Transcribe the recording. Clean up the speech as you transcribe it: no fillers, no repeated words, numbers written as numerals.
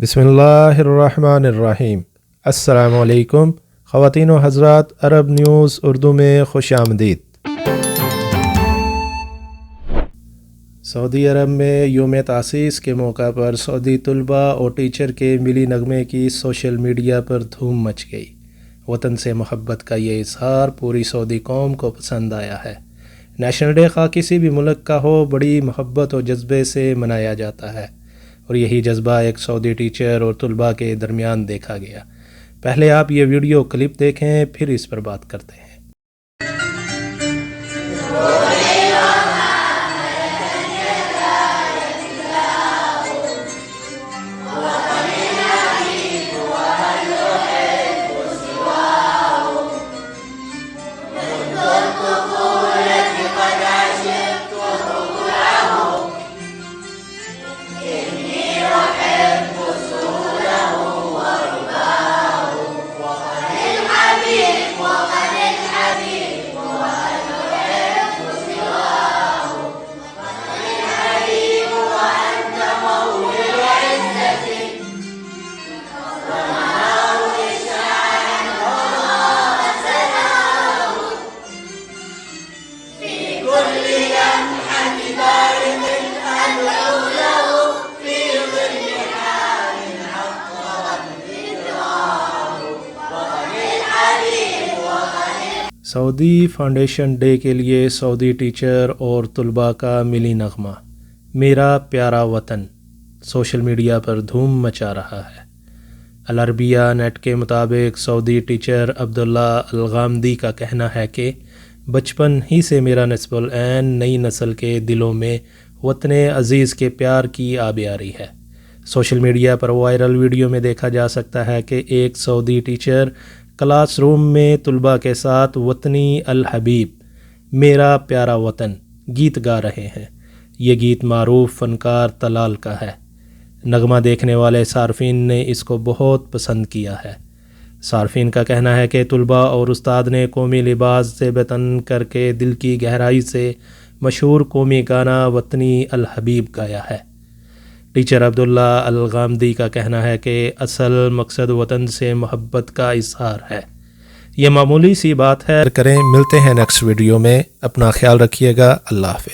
बिस्मिल्लाहिर्रहमानिर्रहीम। अस्सलामु अलैकुम ख़वातीन व हज़रात, अरब न्यूज़ उर्दू में खुशामदीद। सऊदी अरब में यौम तासीस के मौका पर सऊदी तलबा और टीचर के मिली नगमे की सोशल मीडिया पर धूम मच गई। वतन से मोहब्बत का ये इजहार पूरी सऊदी कौम को पसंद आया है। नेशनल डे खा किसी भी मुल्क का हो, बड़ी मोहब्बत और जज्बे से मनाया जाता है और यही जज्बा एक सऊदी टीचर और तलबा के दरमियान देखा गया। पहले आप ये वीडियो क्लिप देखें, फिर इस पर बात करते हैं। सऊदी फाउंडेशन डे के लिए सऊदी टीचर और तलबा का मिली नगमा मेरा प्यारा वतन सोशल मीडिया पर धूम मचा रहा है। अल अरबिया नेट के मुताबिक सऊदी टीचर अब्दुल्ला अल गामदी का कहना है कि बचपन ही से मेरा नस्बुल ऐन नई नस्ल के दिलों में वतन अज़ीज़ के प्यार की आबियारी है। सोशल मीडिया पर वायरल वीडियो में देखा जा सकता है कि एक सऊदी टीचर क्लासरूम में तलबा के साथ वतनी अल हबीब मेरा प्यारा वतन गीत गा रहे हैं। ये गीत मारूफ फ़नकार तलाल का है। नगमा देखने वाले सार्फिन ने इसको बहुत पसंद किया है। सार्फिन का कहना है कि तलबा और उस्ताद ने कौमी लिबास से बतन करके दिल की गहराई से मशहूर कौमी गाना वतनी अल हबीब गाया है। टीचर अब्दुल्ला अल गामदी का कहना है कि असल मकसद वतन से मोहब्बत का इजहार है। ये मामूली सी बात है। करें, मिलते हैं नेक्स्ट वीडियो में। अपना ख्याल रखिएगा। अल्लाह हाफ़िज़।